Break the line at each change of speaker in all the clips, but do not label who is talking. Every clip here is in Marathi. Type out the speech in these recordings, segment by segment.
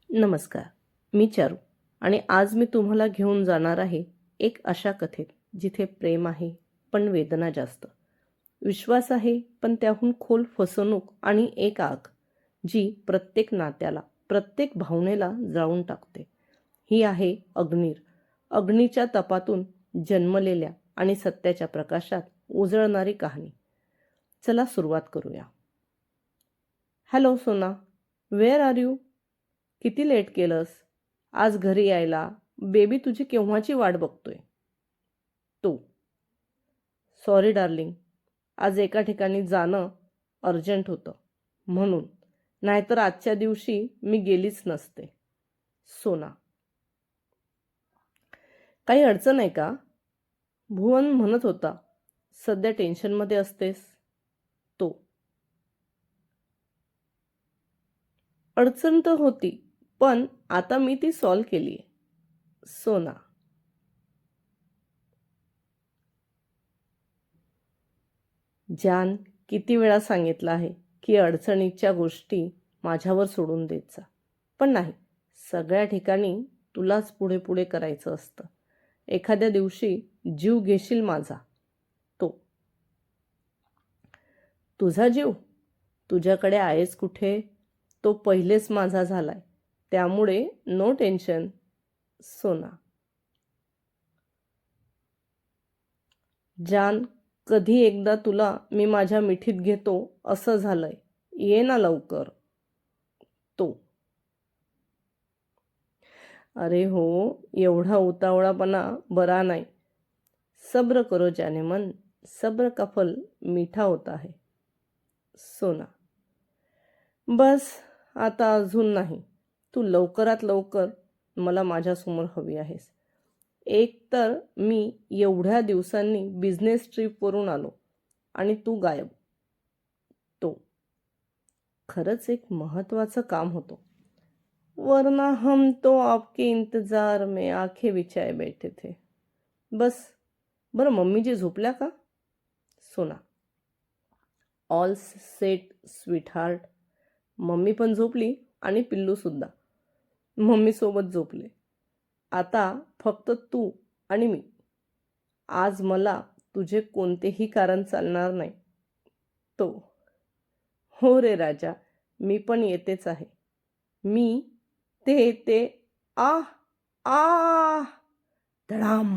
नमस्कार. मी चारू आणि आज मी तुम्हाला घेऊन जाणार आहे एक अशा कथेत जिथे प्रेम आहे पण वेदना जास्त. विश्वास आहे पण त्याहून खोल फसवणूक आणि एक आग जी प्रत्येक नात्याला, प्रत्येक भावनेला जाळून टाकते. ही आहे अग्नीर. अग्नीच्या तपातून जन्मलेल्या आणि सत्याच्या प्रकाशात उजळणारी कहाणी. चला सुरुवात करूया. हॅलो सोना, वेअर आर यू? किती लेट केलंस आज घरी यायला? बेबी तुझी केव्हाची वाट बघतोय. तू, सॉरी डार्लिंग, आज एका ठिकाणी जाणं अर्जंट होतं म्हणून, नाहीतर आजच्या दिवशी मी गेलीच नसते. सोना, काही अडचण आहे का? भुवन म्हणत होता सध्या टेन्शनमध्ये असतेस. तो, अडचण तर होती पण आता मी ती सॉल्व केली आहे. सोना, जान, किती वेळा सांगितलं आहे की अडचणीच्या गोष्टी माझ्यावर सोडून देत जा, पण नाही, सगळ्या ठिकाणी तुलाच पुढे पुढे करायचं असतं. एखाद्या दिवशी जीव घेशील माझा. तो, तुझा जीव तुझ्याकडे आहेच कुठे? तो पहिलेच माझा झालाय, त्यामुळे नो टेन्शन. सोना, जान, कधी एकदा तुला मी माझ्या मिठीत घेतो असं झालंय, ये ना लवकर. तो, अरे हो, एवढा उतावळापणा बरा नाही. सब्र करो जाने मन, सब्र का फल मीठा होता है. सोना, बस, आता अजून नाही. तू लवकरात लवकर मला माझ्यासमोर हवी आहेस. एक तर मी एवढ्या दिवसांनी बिझनेस ट्रिपवरून आलो आणि तू गायब. तो, खरंच एक महत्त्वाचं काम होतं, वरना हम तो आपके इंतजार में आंखें बिछाए बैठे थे. बस, बरं मम्मीजी झोपल्या का? सोना, all set sweet heart. Mummy पण झोपली आणि पिल्लूसुद्धा मम्मीसोबत झोपले. आता फक्त तू आणि मी. आज मला तुझे कोणतेही कारण चालणार नाही. तो, हो रे राजा, मी पण येतेच आहे. मी ते आ आ धडाम.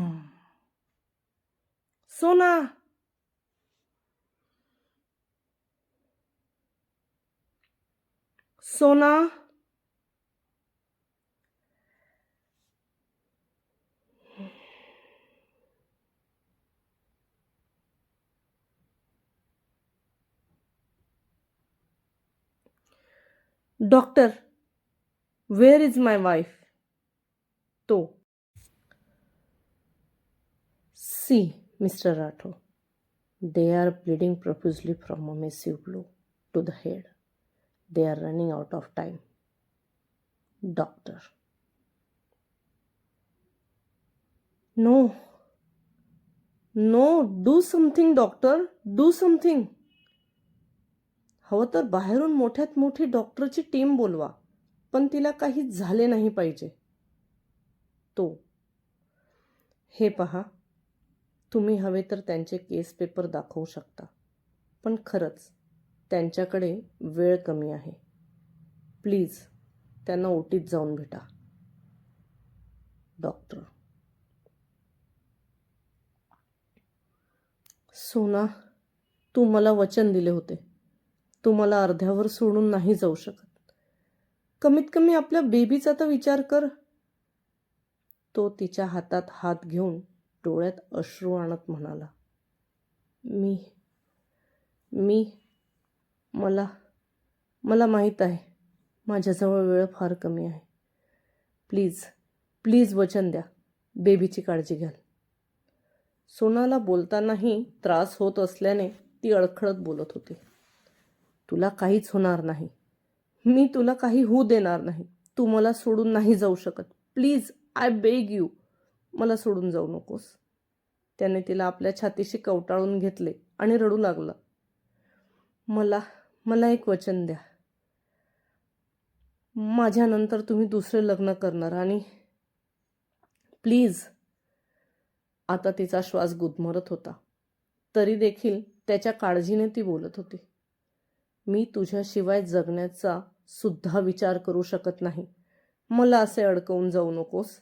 Sona, Sona, doctor, where is my wife? तो, see mister Rathod, they are bleeding profusely from a massive blow to the head. They are running out of time. Doctor, no, no, do something doctor, do something. हवं तर बाहेरून मोठ्यात मोठी डॉक्टरची टीम बोलवा, पण तिला काही झाले नाही पाहिजे. तो, हे पहा, तुम्ही हवे तर त्यांचे केस पेपर दाखवू शकता, पण खरंच त्यांच्याकडे वेळ कमी आहे. प्लीज त्यांना ओटीत जाऊन भेटा. डॉक्टर, सोना, तू मला वचन दिले होते, तू मला अर्ध्यावर सोडून नाही जाऊ शकत. कमीत कमी आपल्या बेबीचा तर विचार कर. तो तिच्या हातात हात घेऊन डोळ्यात अश्रू आणत म्हणाला, मी मी मला मला माहीत आहे माझ्याजवळ वेळ फार कमी आहे. प्लीज प्लीज वचन द्या, बेबीची काळजी घ्याल. सोनाला बोलतानाही त्रास होत असल्याने ती अडखळत बोलत होती. तुला काहीच होणार नाही, मी तुला काही होऊ देणार नाही. तू मला सोडून नाही जाऊ शकत. प्लीज, आय बेग यू, मला सोडून जाऊ नकोस. त्याने तिला आपल्या छातीशी कवटाळून घेतले आणि रडू लागला. मला मला एक वचन द्या. माझ्यानंतर तुम्ही दुसरे लग्न करणार आणि प्लीज. आता तिचा श्वास गुदमरत होता. तरी देखील त्याच्या काळजीने ती बोलत होती. मी तुझ्याशिवाय जगण्याचा सुद्धा विचार करू शकत नाही. मला असे अडकवून जाऊ नकोस.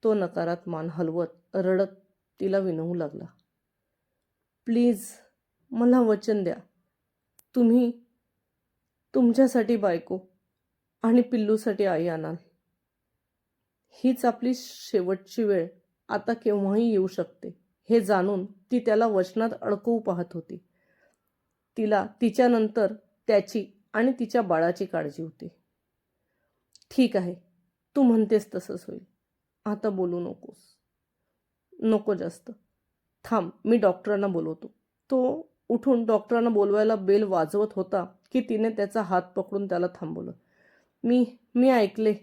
तो नकारात मान हलवत रडत तिला विनवू लागला. प्लीज मला वचन द्या. तुम्ही तुमच्यासाठी बायको आणि पिल्लूसाठी आई आणाल. हीच आपली शेवटची वेळ आता केव्हाही येऊ शकते हे जाणून ती त्याला वचनात अडकवू पाहत होती. तिला तिच्यानंतर त्याची आणि तिच्या बाळाची काळजी होती. ठीक आहे, तू म्हणतेस तसंच होईल. आता बोलू नकोस. नको जास्त. थांब, मी डॉक्टरांना बोलवतो. तो उठून डॉक्टरांना बोलवायला बेल वाजवत होता की तिने त्याचा हात पकडून त्याला थांबवलं. मी ऐकले.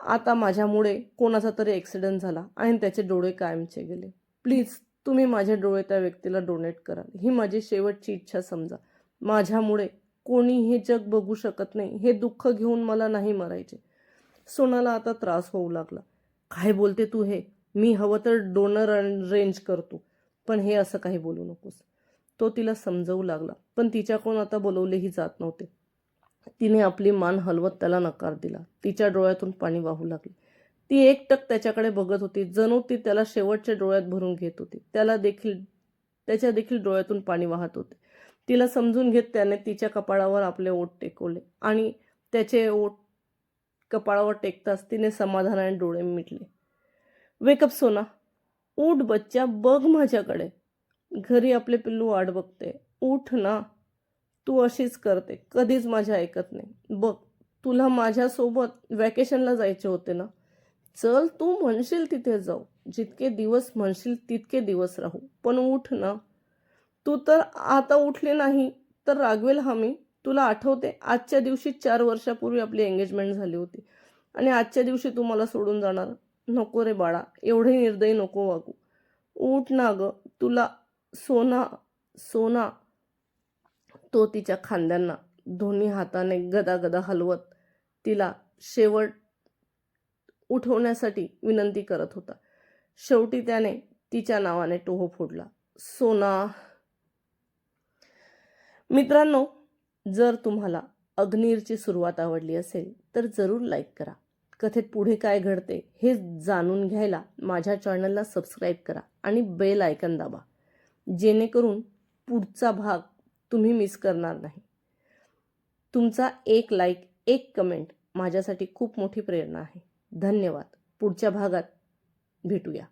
आता माझ्यामुळे कोणाचा तरी ॲक्सिडेंट झाला आणि त्याचे डोळे कायमचे गेले. प्लीज तुम्ही माझे डोळे त्या व्यक्तीला डोनेट कराल. ही माझी शेवटची इच्छा समजा. माझ्यामुळे कोणी हे जग बघू शकत नाही. हे दुःख घेऊन मला नाही मरायचे. सोनाला आता त्रास होऊ लागला. काय बोलते तू हे? मी हवं तर डोनर अरेंज करतो, पण हे असं काही बोलू नकोस. तो तिला समजवू लागला, पण तिच्याकडून आता बोलवलेही जात नव्हते. तिने आपली मान हलवत त्याला नकार दिला. तिच्या डोळ्यातून पाणी वाहू लागले. ती एकटक त्याच्याकडे बघत होती, जणू ती त्याला शेवटच्या डोळ्यात भरून घेत होती. त्याच्या देखील डोळ्यातून पाणी वाहत होते. तिला समजून घेत त्याने तिच्या कपाळावर आपले ओठ टेकवले आणि त्याचे ओठ कपाळावर टेकताच तिने समाधानाने डोळे मिटले. वेकअप सोना, उठ बच्चा, बघ माझ्याकडे. घरी आपले पिल्लू वाट बघते. उठ ना. तू अशीच करते, कधीच माझ्या ऐकत नाही. बघ, तुला माझ्यासोबत वॅकेशनला जायचे होते ना. चल, तू म्हणशील तिथे जाऊ. जितके दिवस म्हणशील तितके दिवस राहू, पण उठ ना. तू तर आता उठली नाही तर रागवेल मी. तुला आठवते, आजच्या दिवशी 4 वर्षापूर्वी आपली एंगेजमेंट झाली होती आणि आजच्या दिवशी तू मला सोडून जाणार. नको रे बाळा, एवढे निर्दयी नको वागू. उठ ना गं. तुला सोना. तो तिच्या खांद्यांना दोन्ही हाताने गदागदा हलवत तिला शेवट उठवण्यासाठी विनंती करत होता. शेवटी त्याने तिच्या नावाने टोह फोडला. सोना. मित्रांनो, जर तुम्हाला अग्निरची सुरुवात आवडली असेल तर जरूर लाईक करा. कथेत पुढे काय घडते हे जाणून घ्यायला माझ्या चॅनलला सबस्क्राईब करा आणि बेल आयकन दाबा, जेणेकरून पुढचा भाग तुम्ही मिस करणार नाही. तुमचा एक लाईक, एक कमेंट माझ्यासाठी खूप मोठी प्रेरणा आहे. धन्यवाद. पुढच्या भागात भेटूया.